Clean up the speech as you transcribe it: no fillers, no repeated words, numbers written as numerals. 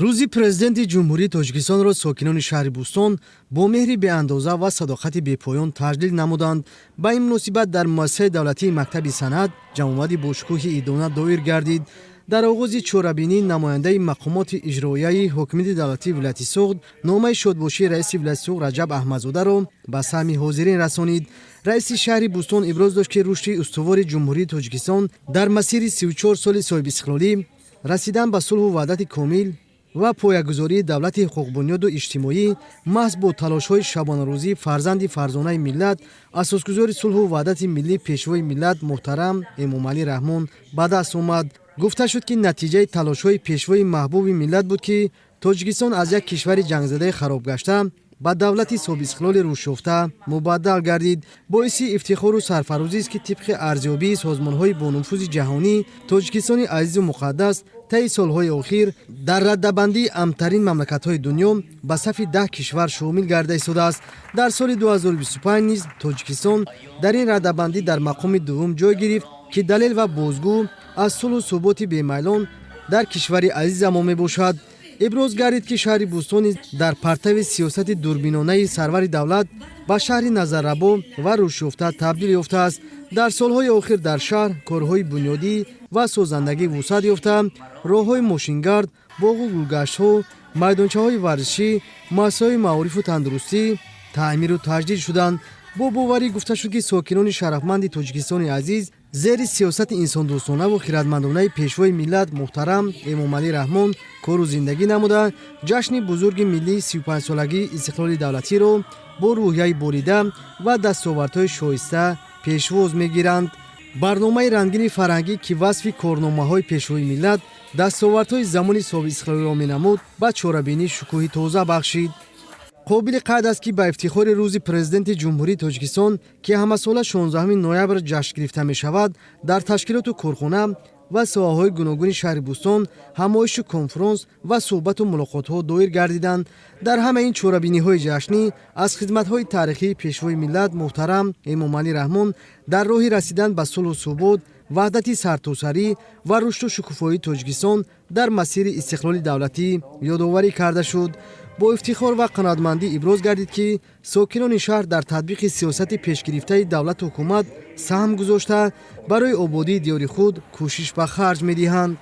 рӯзи президенти ҷумҳурии тоҷикистонро сокинони шаҳри Бӯстон бо меҳри беандоза ва садоқати бепоён таҷлил намуданд. Ба ин муносибат дар муассисаи давлатии мактаби санъат ҷамъоварӣ бошукӯҳи идона доир гардид. дар оғози чорабинӣ намояндаи мақомоти иҷроияи ҳокимияти давлатии вилояти Суғд номаи шодбошии раиси вилояти Суғд Раҷаб Аҳмадзодаро ба саҳми ҳозирин расонид. раиси шаҳри Бӯстон иброз дошт, ки рушди устувори ҷумҳурии Тоҷикистон дар масири 34 соли соҳибистиқлолӣ расидан ба сулҳу ваҳдати комил ва поягузории давлати ҳуқуқбунёду иҷтимоӣ маҳз бо талошҳои шабонарӯзии фарзанди фарзонаи миллат, асосгузори сулҳу ваҳдати миллӣ, пешвои миллат муҳтарам Эмомалӣ Раҳмон ба даст омад. гуфта шуд, ки натиҷаи талошҳои пешвои маҳбуби миллат буд, ки Тоҷикистон аз як кишвари ҷангзадаи харобгашта ба давлати соҳибистиқлоли рушдёфта мубаддал гардид. боиси ифтихору сарфарозист, ки тибқи арзёбии созмонҳои бонуфузи ҷаҳонӣ Тоҷикистони азизу муқаддас таи солҳои охир дар раддабандии амтарин мамлакатҳои дунё ба сафи 10 кишвар шомил гарда истодааст. дар соли 2025 низ Тоҷикистон дар ин раддабандӣ дар мақоми дуввум ҷой гирифт, ки далел ва бозгӯ аз сулҳу суботи бемайлон дар кишвари азизамон мебошад. иброз гардид, ки шаҳри Бӯстон дар партави сиёсати дурбинонаи сарвари давлат ба шаҳри назаррабо ва рушдёфта табдил ёфтааст. дар солҳои охир дар шаҳр корҳои бунёдӣ ва созандагӣ вусъат ёфта, роҳҳои мошингард, боғу гулгаштҳо, майдончаҳои варзишӣ, муассисаҳои маорифу тандурустӣ таъмиру таҷдид шуданд. бо боварӣ гуфта шуд, ки сокинони шарафманди Тоҷикистони азиз зери сиёсати инсондӯстонаву хиратмандонаи пешвои миллат муҳтарам Эмомалӣ Раҳмон кору зиндагӣ намуда, ҷашни бузурги миллии 35-солагии истиқлоли давлатиро бо рӯҳияи болида ва дастовардҳои шоиста пешвоз мегиранд. барномаи рангини фарҳангӣ, ки васфи корномаҳои пешвои миллат, дастовардҳои замони соҳибистиқлолиро менамуд, ба чорабинӣ шукӯҳи тоза бахшид. қобили қайд аст, ки ба ифтихори рӯзи президенти ҷумҳурии Тоҷикистон, ки ҳамасола 16 ноябр ҷашн гирифта мешавад, дар ташкилоту корхона ва соҳаҳои гуногуни шаҳри Бӯстон ҳамоишу конфронс ва суҳбату мулоқотҳо доир гардиданд. дар ҳама ин чорабиниҳои ҷашнӣ аз хизматҳои таърихии пешвои миллат муҳтарам Эмомалӣ Раҳмон дар роҳи расидан ба сулҳу субот, ваҳдати сартосарӣ ва рушду шукуфоии Тоҷикистон дар масири истиқлоли давлатӣ ёдоварӣ карда шуд. бо ифтихор ва қаноатмандӣ иброз гардид, ки сокинони шаҳр дар татбиқи сиёсати пешгирифтаи давлату ҳукумат саҳм гузошта барои ободии диёри худ кӯшиш ба харҷ медиҳанд.